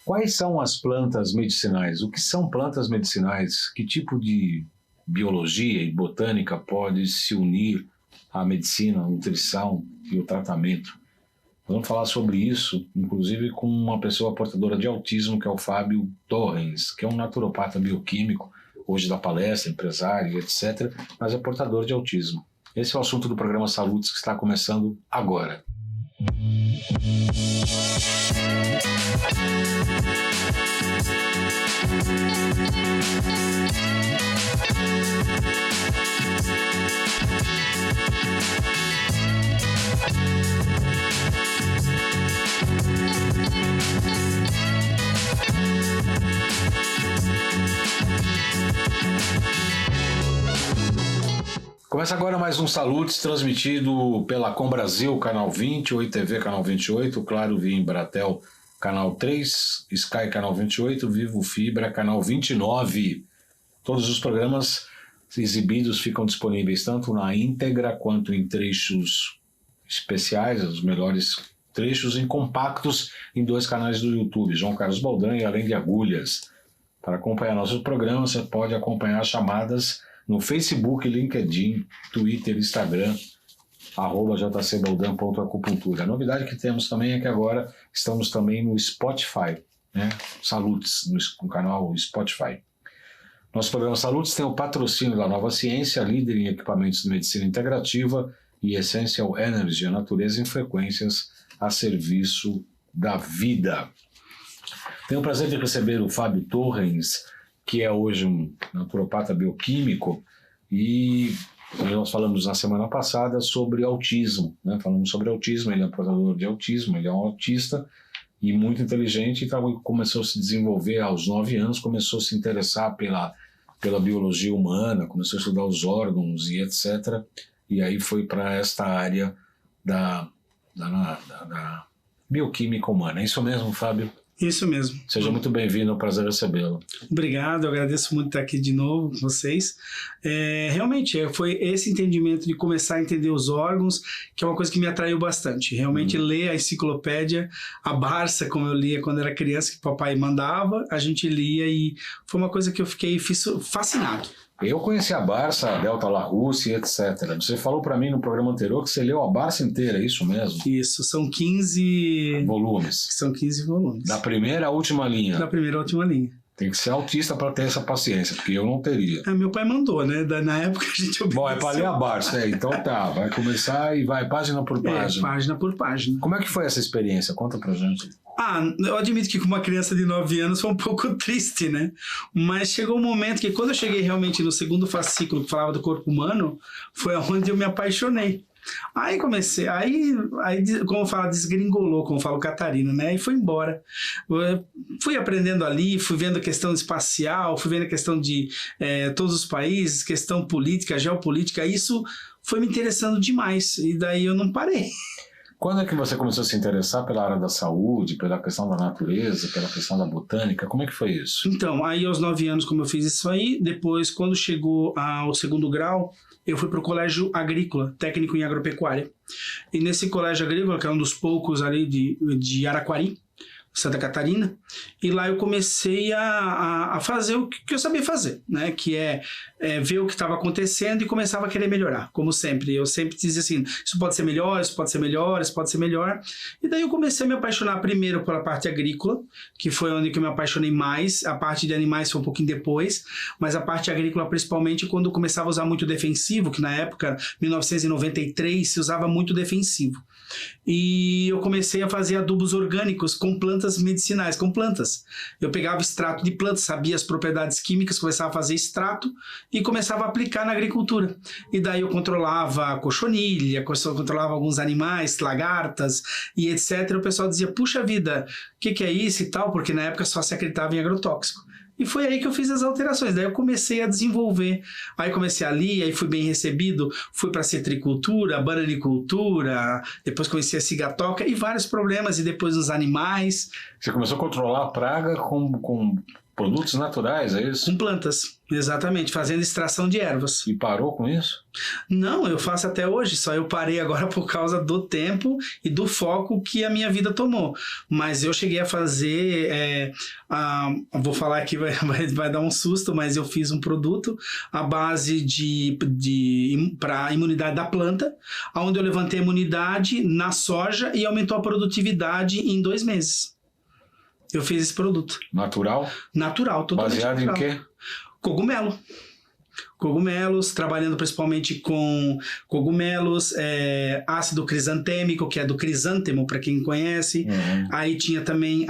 Quais são as plantas medicinais? O que são plantas medicinais? Que tipo de biologia e botânica pode se unir à medicina, à nutrição e ao tratamento? Vamos falar sobre isso, inclusive com uma pessoa portadora de autismo, que é o Fábio Torrens, que é um naturopata bioquímico, hoje dá palestra, empresário, etc., mas é portador de autismo. Esse é o assunto do programa Saludes, que está começando agora. Começa agora mais um Saludes, transmitido pela Com Brasil, canal 20, Oi TV, canal 28, Claro via Embratel, canal 3, Sky, canal 28, Vivo Fibra, canal 29. Todos os programas exibidos ficam disponíveis tanto na íntegra quanto em trechos especiais, os melhores trechos em compactos em 2 canais do YouTube, João Carlos Baldan e Além de Agulhas. Para acompanhar nossos programas, você pode acompanhar chamadas no Facebook, LinkedIn, Twitter, Instagram, @jcbaldan.acupuntura. A novidade que temos também é que agora estamos também no Spotify, né? Saludes, no canal Spotify. Nosso programa Saludes tem o patrocínio da Nova Ciência, líder em equipamentos de medicina integrativa, e Essential Energy, a natureza em frequências a serviço da vida. Tenho o prazer de receber o Fábio Torrens, que é hoje um naturopata bioquímico, e nós falamos na semana passada sobre autismo, né? Falamos sobre autismo, ele é portador de autismo, ele é um autista e muito inteligente, e começou a se desenvolver aos 9 anos, começou a se interessar pela biologia humana, começou a estudar os órgãos e etc. E aí foi para esta área da bioquímica humana. É isso mesmo, Fábio? Isso mesmo. Seja muito bem-vindo, é um prazer recebê-lo. Obrigado, eu agradeço muito estar aqui de novo com vocês. Realmente, foi esse entendimento de começar a entender os órgãos, que é uma coisa que me atraiu bastante. Realmente, ler a enciclopédia, a Barça, como eu lia quando era criança, que o papai mandava, a gente lia e foi uma coisa que eu fiquei fascinado. Eu conheci a Barça, a Delta La Russe, etc. Você falou para mim no programa anterior que você leu a Barça inteira, é isso mesmo? Isso, são 15 volumes. São 15 volumes. Da primeira à última linha. Da primeira à última linha. Tem que ser autista para ter essa paciência, porque eu não teria. Meu pai mandou, né? Na época a gente obedeceu. Bom, é para ler a Barça, então tá, vai começar e vai página por página. Página por página. Como é que foi essa experiência? Conta pra gente. Eu admito que com uma criança de 9 anos foi um pouco triste, né? Mas chegou um momento que quando eu cheguei realmente no segundo fascículo que falava do corpo humano, foi onde eu me apaixonei. Aí comecei, como fala, desgringolou, como fala o Catarina, né? E foi embora. Fui aprendendo ali, fui vendo a questão espacial, fui vendo a questão de todos os países, questão política, geopolítica, isso foi me interessando demais, e daí eu não parei. Quando é que você começou a se interessar pela área da saúde, pela questão da natureza, pela questão da botânica? Como é que foi isso? Então, aí aos 9 anos, como eu fiz isso aí, depois, quando chegou ao 2º grau, eu fui para o colégio agrícola, técnico em agropecuária. E nesse colégio agrícola, que é um dos poucos ali de Araquari, Santa Catarina, e lá eu comecei a fazer o que eu sabia fazer, né? Que é ver o que estava acontecendo e começava a querer melhorar, como sempre. Eu sempre dizia assim, isso pode ser melhor, isso pode ser melhor, isso pode ser melhor. E daí eu comecei a me apaixonar primeiro pela parte agrícola, que foi onde que eu me apaixonei mais. A parte de animais foi um pouquinho depois, mas a parte agrícola principalmente quando eu começava a usar muito defensivo, que na época, 1993, se usava muito defensivo. E eu comecei a fazer adubos orgânicos com plantas medicinais, com plantas. Eu pegava extrato de plantas, sabia as propriedades químicas, começava a fazer extrato e começava a aplicar na agricultura. E daí eu controlava a cochonilha, controlava alguns animais, lagartas e etc. O pessoal dizia, puxa vida, o que é isso e tal? Porque na época só se acreditava em agrotóxico. E foi aí que eu fiz as alterações, daí eu comecei a desenvolver, aí comecei ali, aí fui bem recebido, fui para citricultura, bananicultura, depois conheci a cigatoca e vários problemas, e depois os animais, Você começou a controlar a praga com produtos naturais, é isso? Com plantas, exatamente, fazendo extração de ervas. E parou com isso? Não, eu faço até hoje, só eu parei agora por causa do tempo e do foco que a minha vida tomou. Mas eu cheguei a fazer, vou falar aqui, vai dar um susto, mas eu fiz um produto à base para a imunidade da planta, onde eu levantei a imunidade na soja e aumentou a produtividade em 2 meses. Eu fiz esse produto. Natural? Natural, totalmente baseado natural. Em quê? Cogumelo. Cogumelos, trabalhando principalmente com cogumelos, ácido crisantêmico, que é do crisântemo, para quem conhece. Uhum. Aí tinha também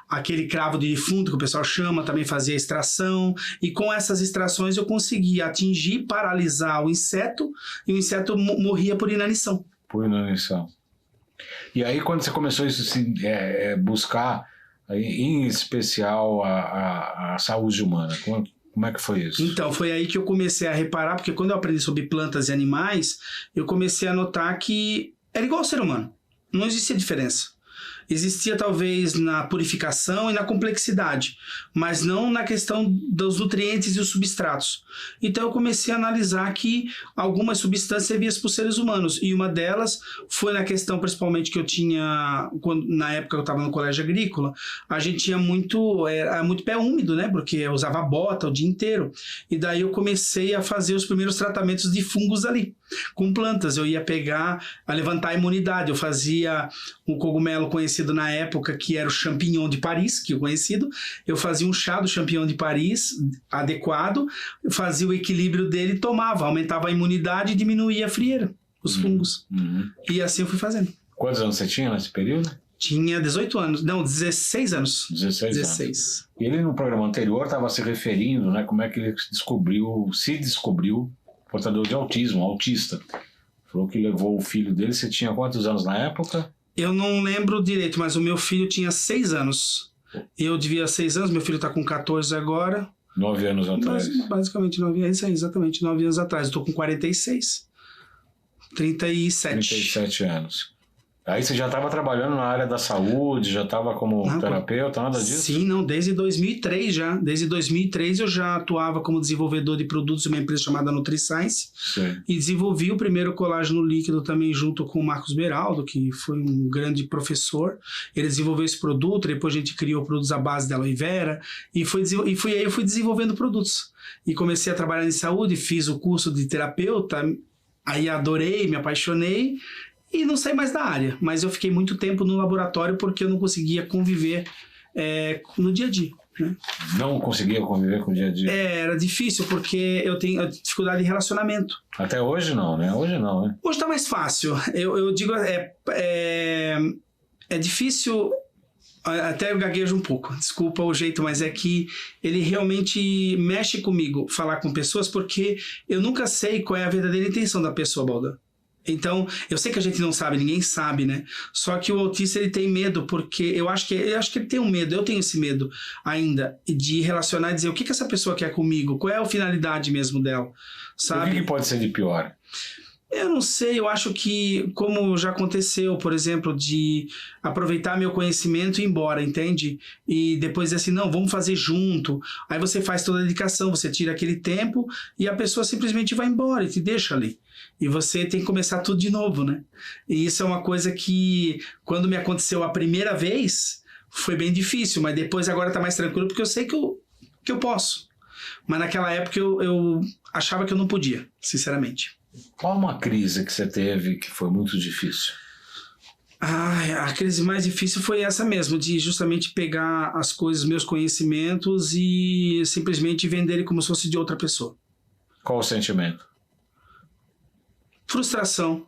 aquele cravo de defunto, que o pessoal chama, também fazia extração. E com essas extrações eu conseguia atingir, paralisar o inseto, e o inseto morria por inanição. Por inanição. E aí, quando você começou a buscar, em especial, a saúde humana, como é que foi isso? Então, foi aí que eu comecei a reparar, porque quando eu aprendi sobre plantas e animais, eu comecei a notar que era igual ao ser humano. Não existia diferença. Existia talvez na purificação e na complexidade, mas não na questão dos nutrientes e os substratos. Então eu comecei a analisar que algumas substâncias serviam para os seres humanos, e uma delas foi na questão principalmente que eu tinha, na época que eu estava no colégio agrícola, a gente tinha muito pé úmido, né? Porque eu usava bota o dia inteiro, e daí eu comecei a fazer os primeiros tratamentos de fungos ali, com plantas. Eu ia a levantar a imunidade, eu fazia um cogumelo conhecido na época, que era o champignon de Paris, que é conhecido. Eu fazia um chá do champignon de Paris adequado, fazia o equilíbrio dele, tomava, aumentava a imunidade e diminuía a frieira, os fungos. E assim eu fui fazendo. Quantos anos você tinha nesse período? Tinha 18 anos, não, 16 anos. 16 anos. E ele, no programa anterior, estava se referindo, né, como é que ele se descobriu portador de autismo, autista. Falou que levou o filho dele. Você tinha quantos anos na época? Eu não lembro direito, mas o meu filho tinha 6 anos. Eu devia 6 anos, meu filho está com 14 agora. 9 anos atrás. Basicamente 9 anos, exatamente 9 anos atrás. Eu estou com 46. 37 anos. Aí você já estava trabalhando na área da saúde, já estava como terapeuta, nada disso? Sim, não, desde 2003 já. Desde 2003 eu já atuava como desenvolvedor de produtos em uma empresa chamada NutriScience. Sim. E desenvolvi o primeiro colágeno líquido também junto com o Marcos Beraldo, que foi um grande professor. Ele desenvolveu esse produto, depois a gente criou produtos à base de aloe vera, aí eu fui desenvolvendo produtos. E comecei a trabalhar em saúde, fiz o curso de terapeuta, aí adorei, me apaixonei, e não saí mais da área, mas eu fiquei muito tempo no laboratório porque eu não conseguia conviver no dia a dia. Né? Não conseguia conviver com o dia a dia? Era difícil porque eu tenho dificuldade de relacionamento. Até hoje não, né? Hoje não, né? Hoje tá mais fácil. Eu digo, é difícil, até eu gaguejo um pouco, desculpa o jeito, mas é que ele realmente mexe comigo falar com pessoas, porque eu nunca sei qual é a verdadeira intenção da pessoa, Baldan. Então, eu sei que a gente não sabe, ninguém sabe, né? Só que o autista, ele tem medo, porque eu acho que ele tem um medo, eu tenho esse medo ainda, de relacionar e dizer o que essa pessoa quer comigo, qual é a finalidade mesmo dela, sabe? O que pode ser de pior? Eu não sei, eu acho que, como já aconteceu, por exemplo, de aproveitar meu conhecimento e ir embora, entende? E depois dizer assim, não, vamos fazer junto. Aí você faz toda a dedicação, você tira aquele tempo e a pessoa simplesmente vai embora e te deixa ali. E você tem que começar tudo de novo, né? E isso é uma coisa que, quando me aconteceu a primeira vez, foi bem difícil, mas depois agora tá mais tranquilo, porque eu sei que eu posso. Mas naquela época eu achava que eu não podia, sinceramente. Qual uma crise que você teve que foi muito difícil? A crise mais difícil foi essa mesmo, de justamente pegar as coisas, meus conhecimentos e simplesmente vender ele como se fosse de outra pessoa. Qual o sentimento? Frustração.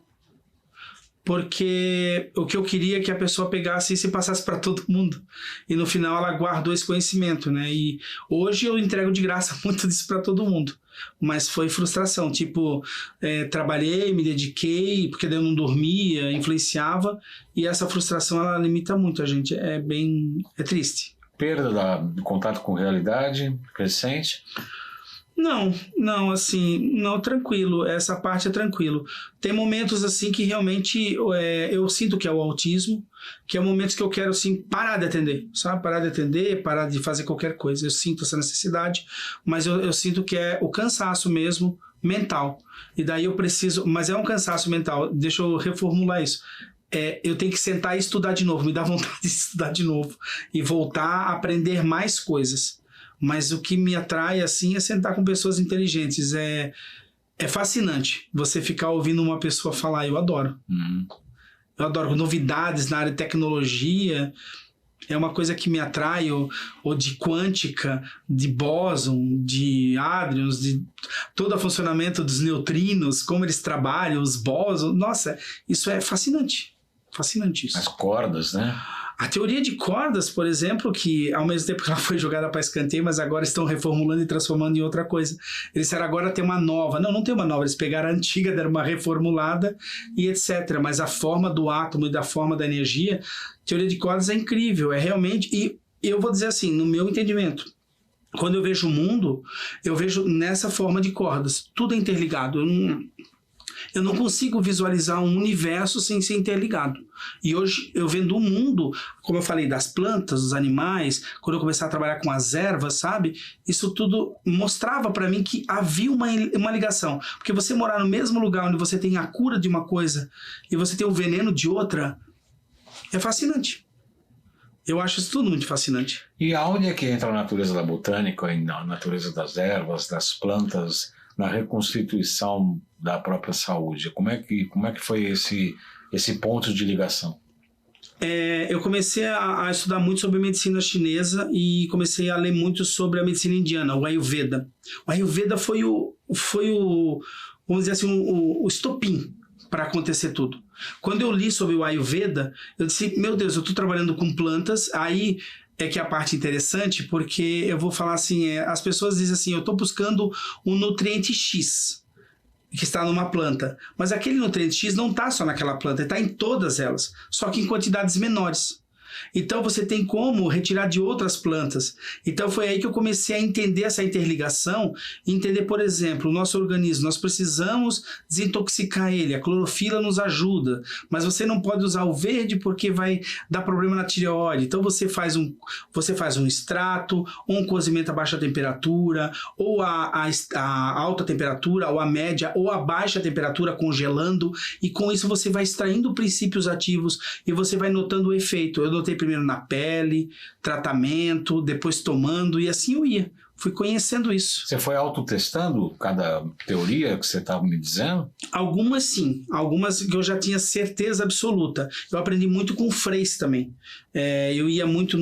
Porque o que eu queria é que a pessoa pegasse e se passasse para todo mundo. E no final ela guardou esse conhecimento, né? E hoje eu entrego de graça muito disso para todo mundo. Mas foi frustração. Tipo, trabalhei, me dediquei, porque daí eu não dormia, influenciava. E essa frustração, ela limita muito a gente. É triste. Perda do contato com realidade recente? Não, assim, não, tranquilo, essa parte é tranquilo. Tem momentos, assim, que realmente eu sinto que é o autismo, que é momentos que eu quero, assim, parar de atender, sabe? Parar de atender, parar de fazer qualquer coisa. Eu sinto essa necessidade, mas eu sinto que é o cansaço mesmo, mental. E daí eu preciso, mas é um cansaço mental, deixa eu reformular isso. Eu tenho que sentar e estudar de novo, me dá vontade de estudar de novo e voltar a aprender mais coisas. Mas o que me atrai, assim, é sentar com pessoas inteligentes. É fascinante você ficar ouvindo uma pessoa falar. Eu adoro. Eu adoro novidades na área de tecnologia. É uma coisa que me atrai, ou de quântica, de bóson, de hadrons, de todo o funcionamento dos neutrinos, como eles trabalham, os bósons. Nossa, isso é fascinante. Fascinante isso. As cordas, né? A teoria de cordas, por exemplo, que ao mesmo tempo que ela foi jogada para escanteio, mas agora estão reformulando e transformando em outra coisa. Eles disseram agora tem uma nova. Não tem uma nova. Eles pegaram a antiga, deram uma reformulada e etc. Mas a forma do átomo e da forma da energia, a teoria de cordas é incrível. É realmente... E eu vou dizer assim, no meu entendimento, quando eu vejo o mundo, eu vejo nessa forma de cordas. Tudo é interligado. Eu não consigo visualizar um universo sem ser interligado. E hoje eu vendo o mundo, como eu falei, das plantas, dos animais, quando eu comecei a trabalhar com as ervas, sabe? Isso tudo mostrava para mim que havia uma ligação. Porque você morar no mesmo lugar onde você tem a cura de uma coisa e você tem o veneno de outra, é fascinante. Eu acho isso tudo muito fascinante. E aonde é que entra a natureza da botânica, a natureza das ervas, das plantas, na reconstituição da própria saúde? Como é que foi esse ponto de ligação? Eu comecei a estudar muito sobre medicina chinesa e comecei a ler muito sobre a medicina indiana, o Ayurveda. O Ayurveda foi o vamos dizer assim, o estopim para acontecer tudo. Quando eu li sobre o Ayurveda, eu disse, meu Deus, eu estou trabalhando com plantas, aí é que é a parte interessante, porque eu vou falar assim, as pessoas dizem assim, eu estou buscando um nutriente X, que está numa planta, mas aquele nutriente X não está só naquela planta, está em todas elas, só que em quantidades menores. Então você tem como retirar de outras plantas. Então foi aí que eu comecei a entender essa interligação, entender, por exemplo, o nosso organismo, nós precisamos desintoxicar ele, a clorofila nos ajuda, mas você não pode usar o verde porque vai dar problema na tireoide. Então você faz um extrato, ou um cozimento a baixa temperatura, ou a alta temperatura, ou a média, ou a baixa temperatura congelando, e com isso você vai extraindo princípios ativos e você vai notando o efeito. Eu notei primeiro na pele, tratamento, depois tomando, e assim eu ia. Fui conhecendo isso. Você foi autotestando cada teoria que você estava me dizendo? Algumas sim, algumas que eu já tinha certeza absoluta. Eu aprendi muito com freis também. Eu ia muito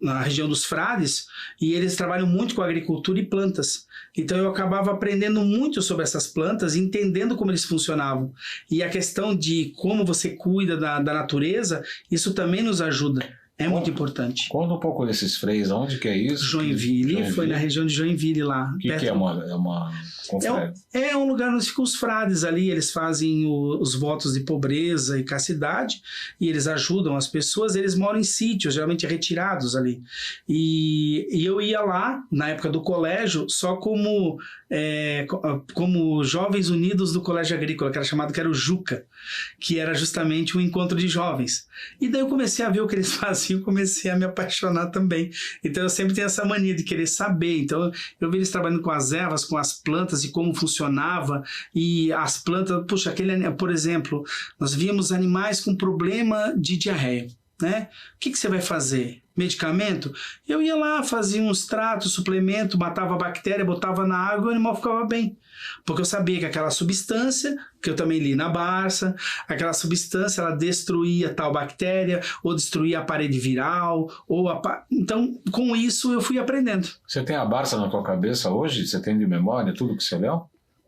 na região dos frades e eles trabalham muito com agricultura e plantas. Então eu acabava aprendendo muito sobre essas plantas, entendendo como eles funcionavam. E a questão de como você cuida da natureza, isso também nos ajuda. É muito importante. Conta um pouco desses freis, onde que é isso? Joinville, foi na região de Joinville lá. O que é uma conferência? É um lugar onde ficam os frades ali, eles fazem os votos de pobreza e castidade, e eles ajudam as pessoas, eles moram em sítios, geralmente retirados ali. E eu ia lá, na época do colégio, só como Jovens Unidos do Colégio Agrícola, que era o Juca, que era justamente um encontro de jovens. E daí eu comecei a ver o que eles faziam, comecei a me apaixonar também. Então eu sempre tenho essa mania de querer saber. Então eu vi eles trabalhando com as ervas, com as plantas e como funcionava. E as plantas, puxa, por exemplo, nós víamos animais com problema de diarreia, né? O que você vai fazer? Medicamento? Eu ia lá, fazia um extrato, suplemento, matava a bactéria, botava na água e o animal ficava bem. Porque eu sabia que aquela substância, que eu também li na Barça, aquela substância ela destruía tal bactéria, ou destruía a parede viral, então com isso eu fui aprendendo. Você tem a Barça na tua cabeça hoje? Você tem de memória tudo que você leu?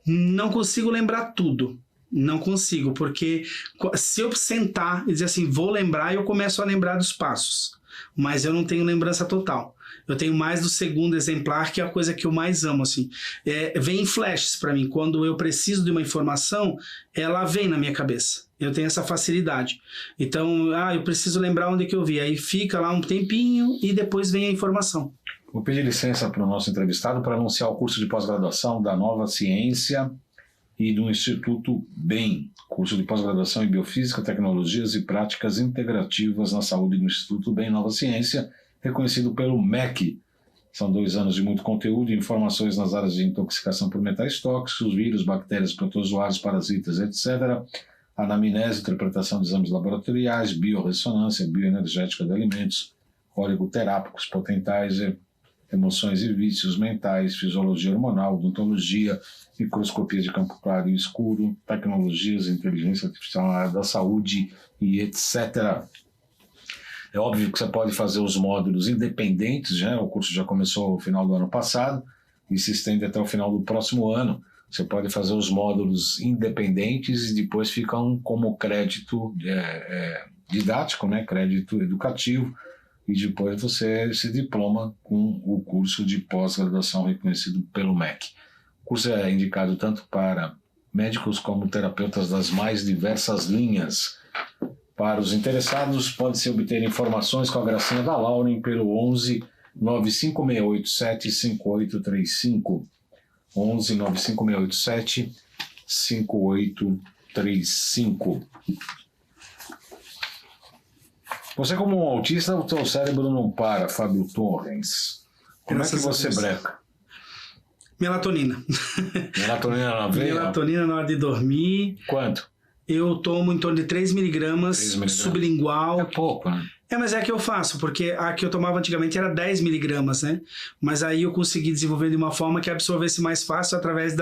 Não consigo lembrar tudo. Não consigo, porque se eu sentar e dizer assim, vou lembrar, eu começo a lembrar dos passos. Mas eu não tenho lembrança total. Eu tenho mais do segundo exemplar, que é a coisa que eu mais amo, assim. Vem em flashes para mim. Quando eu preciso de uma informação, ela vem na minha cabeça. Eu tenho essa facilidade. Então, eu preciso lembrar onde que eu vi. Aí fica lá um tempinho e depois vem a informação. Vou pedir licença para o nosso entrevistado para anunciar o curso de pós-graduação da Nova Ciência e do Instituto BEM, curso de pós-graduação em Biofísica, Tecnologias e Práticas Integrativas na Saúde do Instituto BEM Nova Ciência, reconhecido pelo MEC. São 2 anos de muito conteúdo e informações nas áreas de intoxicação por metais tóxicos, vírus, bactérias, protozoários, parasitas, etc., anamnese, interpretação de exames laboratoriais, biorressonância, bioenergética de alimentos, oligoterápicos, potentizer, emoções e vícios mentais, fisiologia hormonal, odontologia, microscopia de campo claro e escuro, tecnologias, inteligência artificial na área da saúde e etc. É óbvio que você pode fazer os módulos independentes, né? O curso já começou no final do ano passado e se estende até o final do próximo ano. Você pode fazer os módulos independentes e depois ficam como crédito didático, né? Crédito educativo, e depois você se diploma com o curso de pós-graduação reconhecido pelo MEC. O curso é indicado tanto para médicos como terapeutas das mais diversas linhas. Para os interessados, pode-se obter informações com a gracinha da Lauren pelo 11 95687 5835. 11 95687 5835. Você, como um autista, o seu cérebro não para, Fábio Torres. Como é que você breca? Melatonina. Melatonina na veia? Melatonina na hora de dormir. Quanto? Eu tomo em torno de 3 miligramas sublingual. É pouco, né? Mas é que eu faço, porque a que eu tomava antigamente era 10 miligramas, né? Mas aí eu consegui desenvolver de uma forma que absorvesse mais fácil através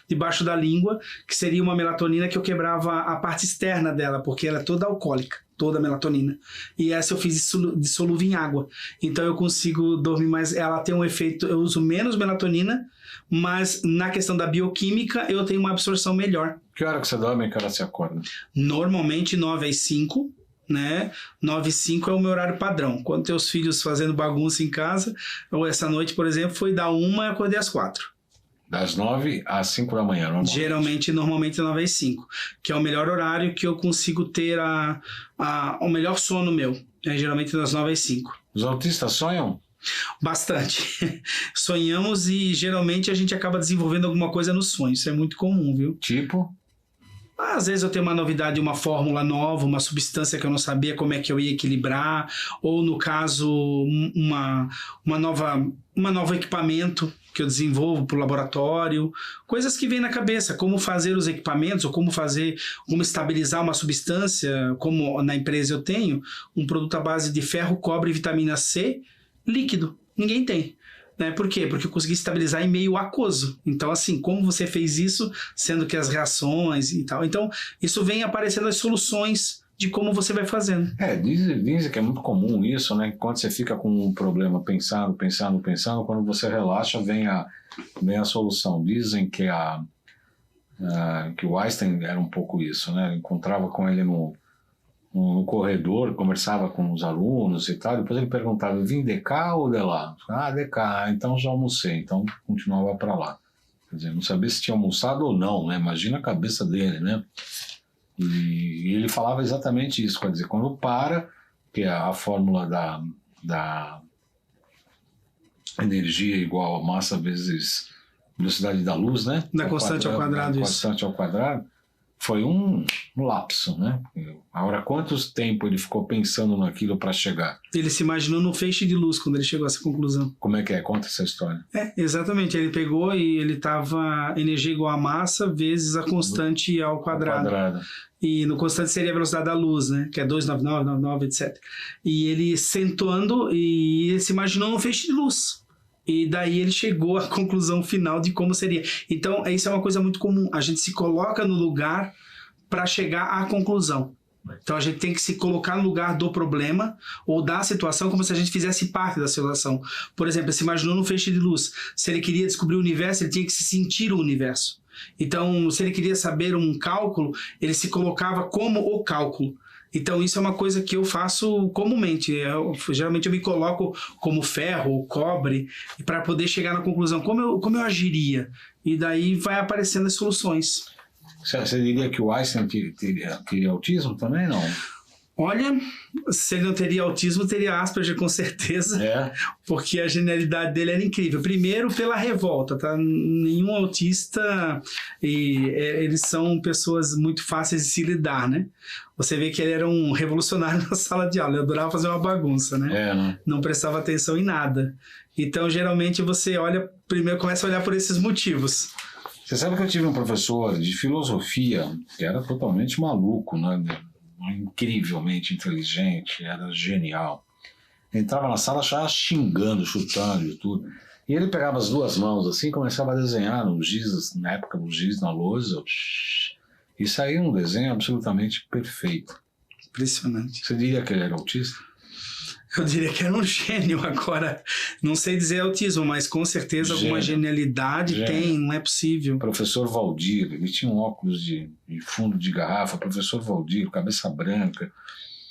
debaixo da língua, que seria uma melatonina que eu quebrava a parte externa dela, porque ela é toda alcoólica, toda a melatonina. E essa eu fiz dissolúvel em água. Então eu consigo dormir mais. Ela tem um efeito, eu uso menos melatonina, mas na questão da bioquímica eu tenho uma absorção melhor. Que hora que você dorme e que hora você acorda? Normalmente 9 às 5. Né? 9 e 5 é o meu horário padrão. Quando tem os filhos fazendo bagunça em casa, ou essa noite, por exemplo, foi da 1 e acordei às 4. Das 9 às 5 da manhã, normalmente? Normalmente 9 às 5, que é o melhor horário que eu consigo ter o melhor sono meu. Geralmente das 9 às 5. Os autistas sonham? Bastante. Sonhamos e geralmente a gente acaba desenvolvendo alguma coisa no sonho. Isso é muito comum, viu? Tipo? Às vezes eu tenho uma novidade, uma fórmula nova, uma substância que eu não sabia como é que eu ia equilibrar, ou no caso, uma nova equipamento que eu desenvolvo para o laboratório, coisas que vêm na cabeça, como fazer os equipamentos, ou como estabilizar uma substância, como na empresa eu tenho, um produto à base de ferro, cobre e vitamina C líquido. Ninguém tem. Né? Por quê? Porque eu consegui estabilizar em meio aquoso. Então, assim, como você fez isso, sendo que as reações e tal. Então, isso vem aparecendo as soluções de como você vai fazendo. Dizem que é muito comum isso, né? Quando você fica com um problema pensando, quando você relaxa, vem a solução. Dizem que o Einstein era um pouco isso, né? Encontrava com ele no corredor, conversava com os alunos e tal, depois ele perguntava, vim de cá ou de lá? De cá, então já almocei, então continuava para lá. Quer dizer, não sabia se tinha almoçado ou não, né? Imagina a cabeça dele, né? E ele falava exatamente isso, quer dizer, quando para, que é a fórmula da energia igual a massa vezes velocidade da luz, né? Da constante ao quadrado, isso. Constante ao quadrado. Foi um lapso, né? Agora, quanto tempo ele ficou pensando naquilo para chegar? Ele se imaginou no feixe de luz quando ele chegou a essa conclusão. Como é que é? Conta essa história. Exatamente. Ele pegou e ele estava energia igual a massa vezes a constante ao quadrado. E no constante seria a velocidade da luz, né? Que é 299, etc. E ele sentando e ele se imaginou no feixe de luz. E daí ele chegou à conclusão final de como seria. Então, isso é uma coisa muito comum. A gente se coloca no lugar para chegar à conclusão. Então, a gente tem que se colocar no lugar do problema ou da situação como se a gente fizesse parte da situação. Por exemplo, ele se imaginou no feixe de luz. Se ele queria descobrir o universo, ele tinha que se sentir o universo. Então, se ele queria saber um cálculo, ele se colocava como o cálculo. Então, isso é uma coisa que eu faço comumente. Geralmente eu me coloco como ferro ou cobre para poder chegar na conclusão. Como eu agiria? E daí vai aparecendo as soluções. Você diria que o Einstein teria autismo também, não? Olha, se ele não teria autismo, teria Asperger com certeza, porque a genialidade dele era incrível. Primeiro, pela revolta, tá? Nenhum autista, eles são pessoas muito fáceis de se lidar, né? Você vê que ele era um revolucionário na sala de aula, ele adorava fazer uma bagunça, né? Não prestava atenção em nada. Então, geralmente, você olha, primeiro começa a olhar por esses motivos. Você sabe que eu tive um professor de filosofia que era totalmente maluco, né? Incrivelmente inteligente, era genial. Entrava na sala já xingando, chutando e tudo. E ele pegava as duas mãos assim e começava a desenhar no giz, na época no giz, na lousa, e saía um desenho absolutamente perfeito. Impressionante. Você diria que ele era autista? Eu diria que era um gênio. Agora, não sei dizer autismo, mas com certeza alguma genialidade tem, não é possível. Professor Valdir, ele tinha um óculos de fundo de garrafa, professor Valdir, cabeça branca.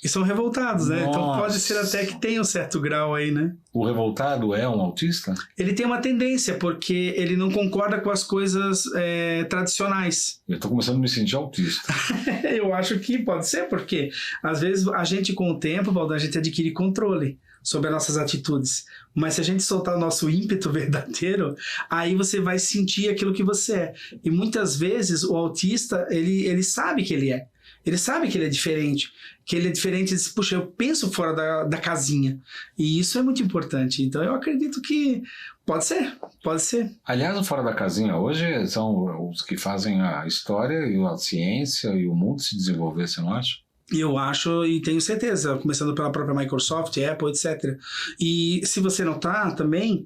E são revoltados, né? Então pode ser até que tenha um certo grau aí, né? O revoltado é um autista? Ele tem uma tendência, porque ele não concorda com as coisas tradicionais. Eu tô começando a me sentir autista. Eu acho que pode ser, porque às vezes a gente com o tempo, Valdir, a gente adquire controle sobre as nossas atitudes. Mas se a gente soltar o nosso ímpeto verdadeiro, aí você vai sentir aquilo que você é. E muitas vezes o autista, ele sabe que ele é. Ele sabe que ele é diferente, e diz, puxa, eu penso fora da casinha. E isso é muito importante. Então eu acredito que pode ser. Aliás, o fora da casinha hoje são os que fazem a história e a ciência e o mundo se desenvolver, você não acha? Eu acho e tenho certeza, começando pela própria Microsoft, Apple, etc. E se você notar também,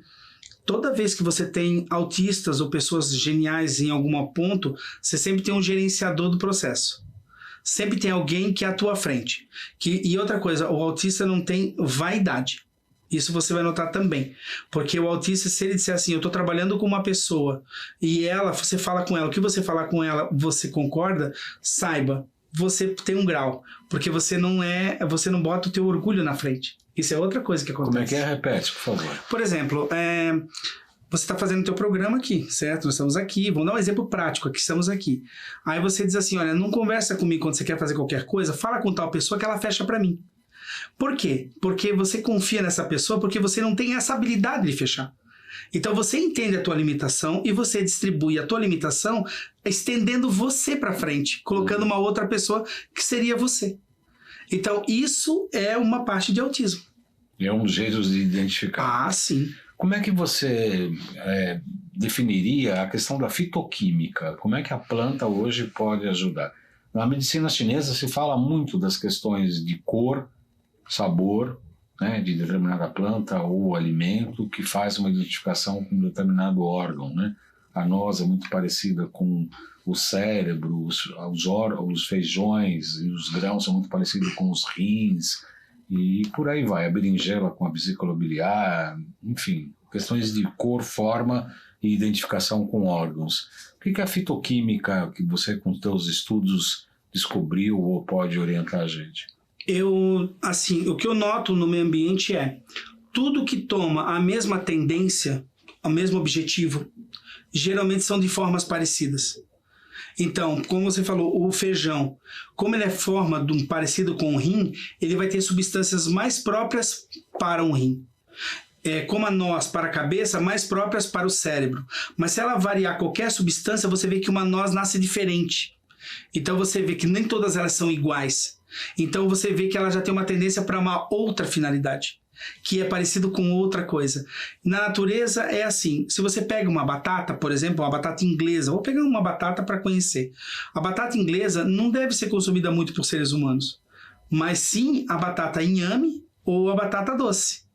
toda vez que você tem autistas ou pessoas geniais em algum ponto, você sempre tem um gerenciador do processo. Sempre tem alguém que atua à frente. E outra coisa, o autista não tem vaidade. Isso você vai notar também. Porque o autista, se ele disser assim, eu estou trabalhando com uma pessoa e você fala com ela, o que você falar com ela, você concorda, saiba, você tem um grau. Porque você não bota o teu orgulho na frente. Isso é outra coisa que acontece. Como é que é? Repete, por favor. Por exemplo, você está fazendo o teu programa aqui, certo? Nós estamos aqui, vamos dar um exemplo prático, aqui estamos aqui. Aí você diz assim, olha, não conversa comigo quando você quer fazer qualquer coisa, fala com tal pessoa que ela fecha para mim. Por quê? Porque você confia nessa pessoa, porque você não tem essa habilidade de fechar. Então você entende a tua limitação e você distribui a tua limitação estendendo você para frente, colocando uma outra pessoa que seria você. Então isso é uma parte de autismo. É um jeito de identificar. Ah, sim. Como é que você definiria a questão da fitoquímica? Como é que a planta hoje pode ajudar? Na medicina chinesa se fala muito das questões de cor, sabor, né, de determinada planta ou alimento que faz uma identificação com um determinado órgão, né? A noz é muito parecida com o cérebro, os feijões e os grãos são muito parecidos com os rins, e por aí vai, a berinjela com a vesícula biliar, enfim, questões de cor, forma e identificação com órgãos. O que é a fitoquímica que você, com os seus estudos, descobriu ou pode orientar a gente? O que eu noto no meio ambiente é tudo que toma a mesma tendência, o mesmo objetivo, geralmente são de formas parecidas. Então, como você falou, o feijão, como ele é forma de parecido com o rim, ele vai ter substâncias mais próprias para um rim. Como a noz para a cabeça, mais próprias para o cérebro. Mas se ela variar qualquer substância, você vê que uma noz nasce diferente. Então você vê que nem todas elas são iguais. Então você vê que ela já tem uma tendência para uma outra finalidade, que é parecido com outra coisa. Na natureza é assim, se você pega uma batata, por exemplo, uma batata inglesa, vou pegar uma batata para conhecer. A batata inglesa não deve ser consumida muito por seres humanos, mas sim a batata inhame ou a batata doce.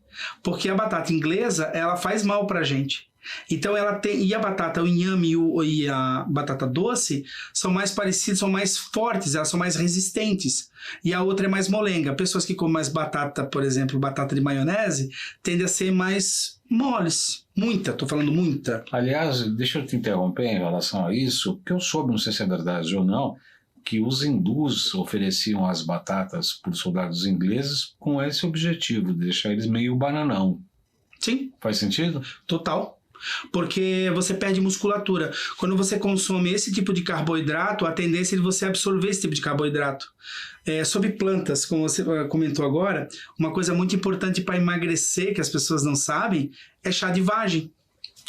Porque a batata inglesa, ela faz mal para a gente. Então ela tem, e a batata, o inhame e a batata doce são mais parecidas, são mais fortes, elas são mais resistentes. E a outra é mais molenga. Pessoas que comem mais batata, por exemplo, batata de maionese, tendem a ser mais moles. Tô falando muita. Aliás, deixa eu te interromper em relação a isso, porque eu soube, não sei se é verdade ou não, que os hindus ofereciam as batatas para os soldados ingleses com esse objetivo, de deixar eles meio bananão. Sim. Faz sentido? Total. porque você perde musculatura. Quando você consome esse tipo de carboidrato, a tendência é de você absorver esse tipo de carboidrato. Sobre plantas, como você comentou agora, uma coisa muito importante para emagrecer, que as pessoas não sabem, é chá de vagem.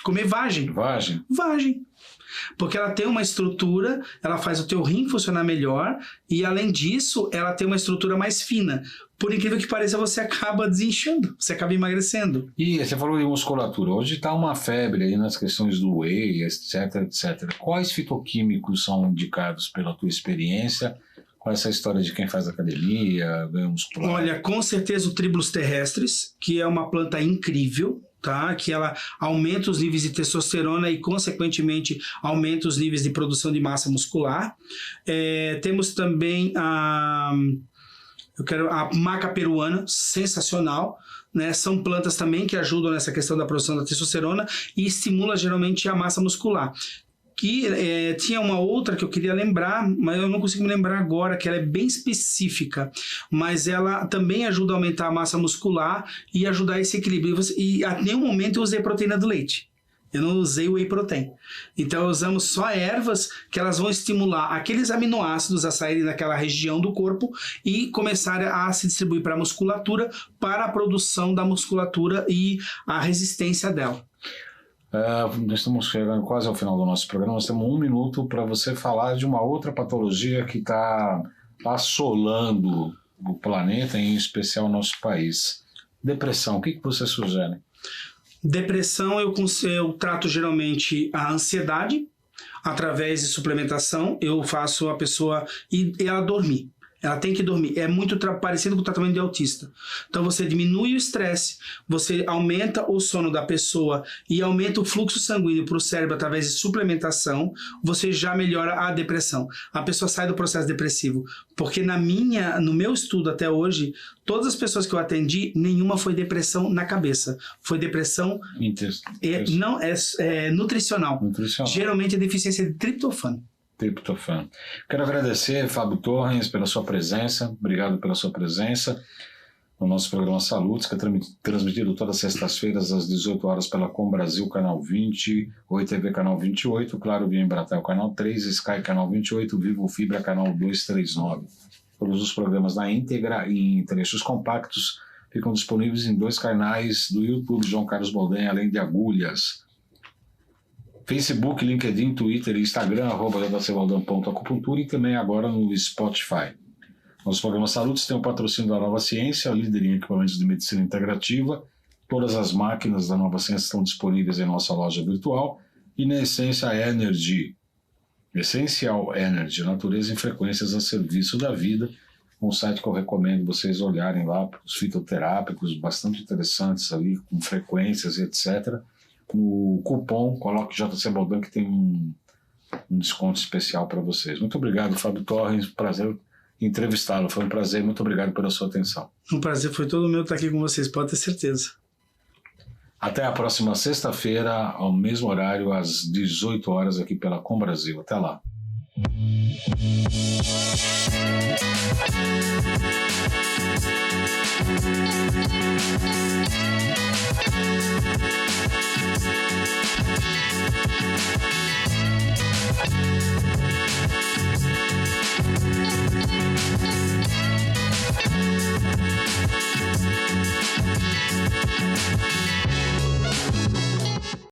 Comer vagem. Vagem. Porque ela tem uma estrutura, ela faz o teu rim funcionar melhor e, além disso, ela tem uma estrutura mais fina. Por incrível que pareça, você acaba desinchando, você acaba emagrecendo. E você falou de musculatura. Hoje está uma febre aí nas questões do whey, etc. Quais fitoquímicos são indicados pela tua experiência com essa história de quem faz academia, ganho muscular? Olha, com certeza o Tribulus terrestris, que é uma planta incrível, tá? Que ela aumenta os níveis de testosterona e, consequentemente, aumenta os níveis de produção de massa muscular. Temos também a maca peruana, sensacional, né? São plantas também que ajudam nessa questão da produção da testosterona e estimula geralmente a massa muscular. Tinha uma outra que eu queria lembrar, mas eu não consigo me lembrar agora, que ela é bem específica, mas ela também ajuda a aumentar a massa muscular e ajudar esse equilíbrio. E a nenhum momento eu usei proteína do leite. Eu não usei whey protein. Então usamos só ervas que elas vão estimular aqueles aminoácidos a saírem daquela região do corpo e começarem a se distribuir para a musculatura, para a produção da musculatura e a resistência dela. Nós estamos chegando quase ao final do nosso programa. Nós temos 1 minuto para você falar de uma outra patologia que está assolando o planeta, em especial o nosso país. Depressão, o que você sugere? Depressão, eu trato geralmente a ansiedade através de suplementação. Eu faço a pessoa e ela dormir. Ela tem que dormir. É muito parecido com o tratamento de autista. Então você diminui o estresse, você aumenta o sono da pessoa e aumenta o fluxo sanguíneo para o cérebro através de suplementação, você já melhora a depressão. A pessoa sai do processo depressivo. Porque no meu estudo até hoje, todas as pessoas que eu atendi, nenhuma foi depressão na cabeça. Foi depressão nutricional. Geralmente é deficiência de triptofano. Quero agradecer, Fábio Torres, pela sua presença. Obrigado pela sua presença no nosso programa Salutos, que é transmitido todas as sextas-feiras às 18 horas pela Com Brasil, canal 20, Oi TV, canal 28, Claro Via Embratel, canal 3, Sky, canal 28, Vivo Fibra, canal 239. Todos os programas na íntegra e em trechos compactos ficam disponíveis em 2 canais do YouTube, João Carlos Bolden, além de agulhas. Facebook, LinkedIn, Twitter e Instagram, @jcvaldão.acupuntura e também agora no Spotify. Nosso programa Salutos tem o patrocínio da Nova Ciência, líder em equipamentos de medicina integrativa. Todas as máquinas da Nova Ciência estão disponíveis em nossa loja virtual e na Essência Energy. Essencial Energy, natureza em frequências a serviço da vida. Um site que eu recomendo vocês olharem lá, os fitoterápicos bastante interessantes ali, com frequências e etc. No cupom, coloque JC Baldan que tem um desconto especial para vocês. Muito obrigado, Fábio Torres, prazer entrevistá-lo, foi um prazer, muito obrigado pela sua atenção. Um prazer foi todo meu estar aqui com vocês, pode ter certeza. Até a próxima sexta-feira, ao mesmo horário, às 18 horas, aqui pela Com Brasil. Até lá.